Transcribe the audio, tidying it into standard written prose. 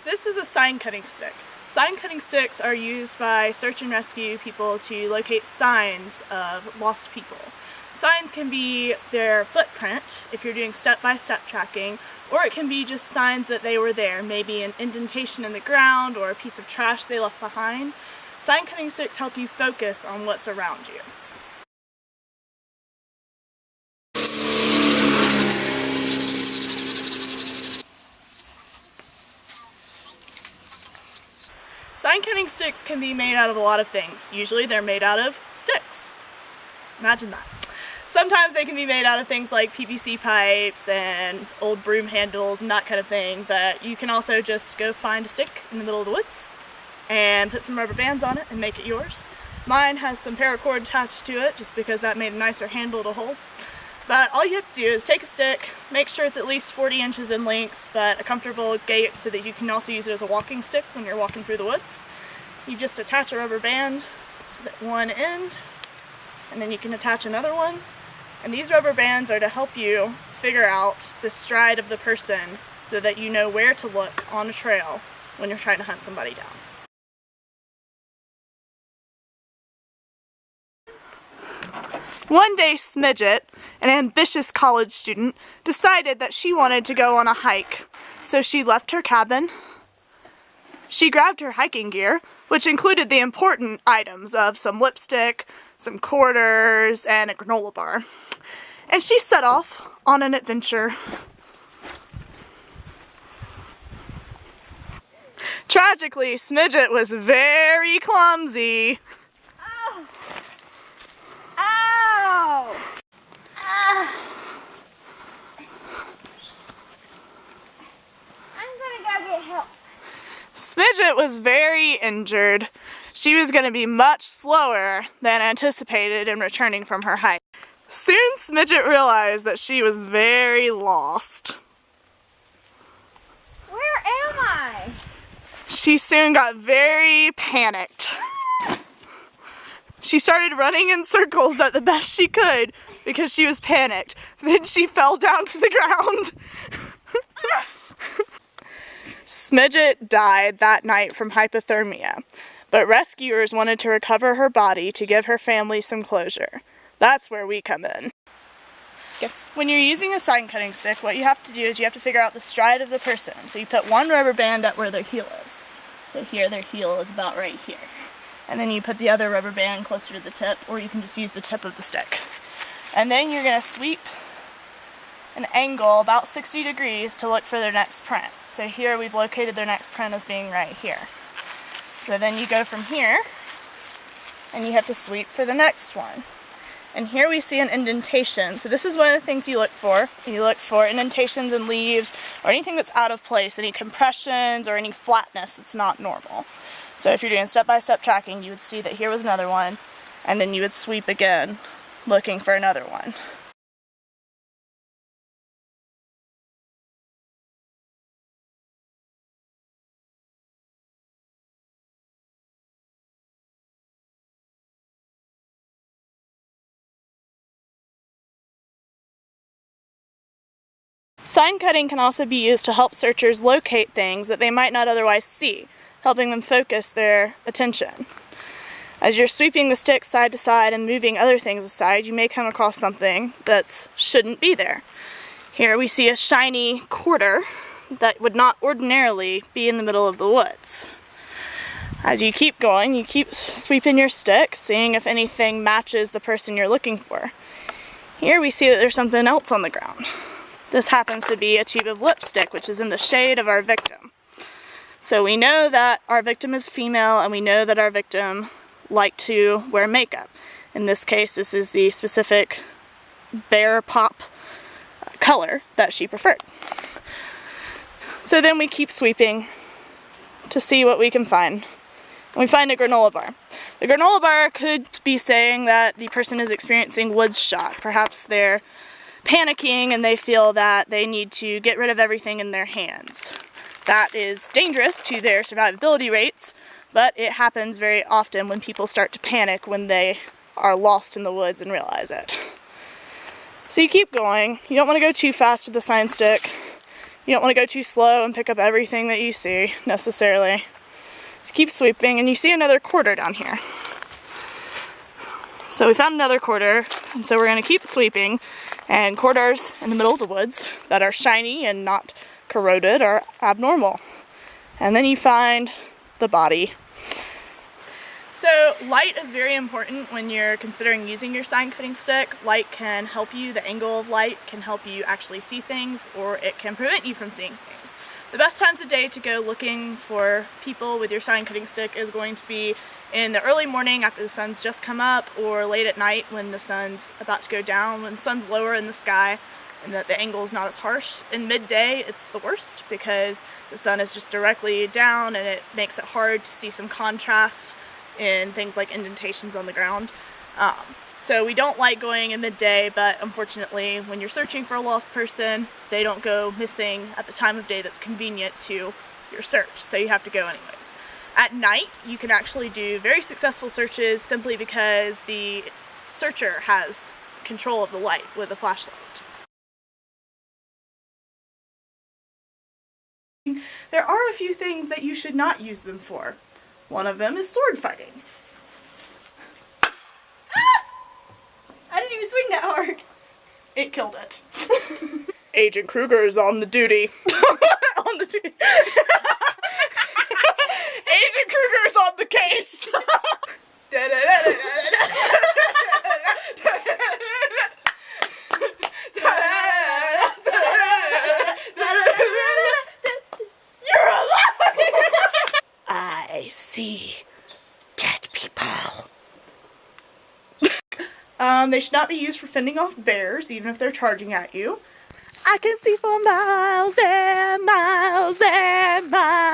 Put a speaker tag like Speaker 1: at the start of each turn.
Speaker 1: This is a sign cutting stick. Sign cutting sticks are used by search and rescue people to locate signs of lost people. Signs can be their footprint if you're doing step-by-step tracking, or it can be just signs that they were there, maybe an indentation in the ground or a piece of trash they left behind. Sign cutting sticks help you focus on what's around you. Sign cutting sticks can be made out of a lot of things. Usually they're made out of sticks. Imagine that. Sometimes they can be made out of things like PVC pipes and old broom handles and that kind of thing, but you can also just go find a stick in the middle of the woods and put some rubber bands on it and make it yours. Mine has some paracord attached to it just because that made a nicer handle to hold. But all you have to do is take a stick, make sure it's at least 40 inches in length, but a comfortable gait so that you can also use it as a walking stick when you're walking through the woods. You just attach a rubber band to that one end, and then you can attach another one. And these rubber bands are to help you figure out the stride of the person so that you know where to look on a trail when you're trying to hunt somebody down. One day, Smidget, an ambitious college student, decided that she wanted to go on a hike. So she left her cabin. She grabbed her hiking gear, which included the important items of some lipstick, some quarters, and a granola bar. And she set off on an adventure. Tragically, Smidget was very clumsy.
Speaker 2: Ow! Ow! I'm gonna go get help.
Speaker 1: Smidget was very injured. She was going to be much slower than anticipated in returning from her hike. Soon Smidget realized that she was very lost.
Speaker 2: Where am I?
Speaker 1: She soon got very panicked. She started running in circles at the best she could because she was panicked. Then she fell down to the ground. Smidget died that night from hypothermia, but rescuers wanted to recover her body to give her family some closure. That's where we come in. When you're using a sign cutting stick, what you have to do is you have to figure out the stride of the person. So you put one rubber band at where their heel is. So here their heel is about right here. And then you put the other rubber band closer to the tip, or you can just use the tip of the stick. And then you're going to sweep an angle about 60 degrees to look for their next print. So here we've located their next print as being right here. So then you go from here and you have to sweep for the next one. And here we see an indentation. So this is one of the things you look for. You look for indentations in leaves or anything that's out of place, any compressions or any flatness that's not normal. So if you're doing step-by-step tracking, you would see that here was another one, and then you would sweep again looking for another one. Sign cutting can also be used to help searchers locate things that they might not otherwise see, helping them focus their attention. As you're sweeping the stick side to side and moving other things aside, you may come across something that shouldn't be there. Here we see a shiny quarter that would not ordinarily be in the middle of the woods. As you keep going, you keep sweeping your stick, seeing if anything matches the person you're looking for. Here we see that there's something else on the ground. This happens to be a tube of lipstick, which is in the shade of our victim. So we know that our victim is female, and we know that our victim liked to wear makeup. In this case, this is the specific Bear Pop color that she preferred. So then we keep sweeping to see what we can find. And we find a granola bar. The granola bar could be saying that the person is experiencing woods shock. Perhaps they're panicking and they feel that they need to get rid of everything in their hands. That is dangerous to their survivability rates, but it happens very often when people start to panic when they are lost in the woods and realize it. So you keep going. You don't want to go too fast with the sign stick. You You don't want to go too slow and pick up everything that you see necessarily. Just keep sweeping, and you see another quarter down here. So we found another quarter, and so we're going to keep sweeping. And quarters in the middle of the woods that are shiny and not corroded are abnormal. And then you find the body. So light is very important when you're considering using your sign cutting stick. Light can help you, the angle of light can help you actually see things, or it can prevent you from seeing things. The best times of day to go looking for people with your sign cutting stick is going to be in the early morning after the sun's just come up, or late at night when the sun's about to go down, when the sun's lower in the sky and that the angle is not as harsh. In midday it's the worst because the sun is just directly down and it makes it hard to see some contrast in things like indentations on the ground. So we don't like going in midday, but unfortunately when you're searching for a lost person, they don't go missing at the time of day that's convenient to your search, so you have to go anyways. At night you can actually do very successful searches simply because the searcher has control of the light with a flashlight. There are a few things that you should not use them for. One of them is sword fighting.
Speaker 2: Ah! I didn't even swing that hard.
Speaker 1: It killed it. Agent Kruger is on the duty. On the duty. Agent Kruger is on the case. You're alive! I see dead people. They should not be used for fending off bears, even if they're charging at you. I can see for miles and miles and miles.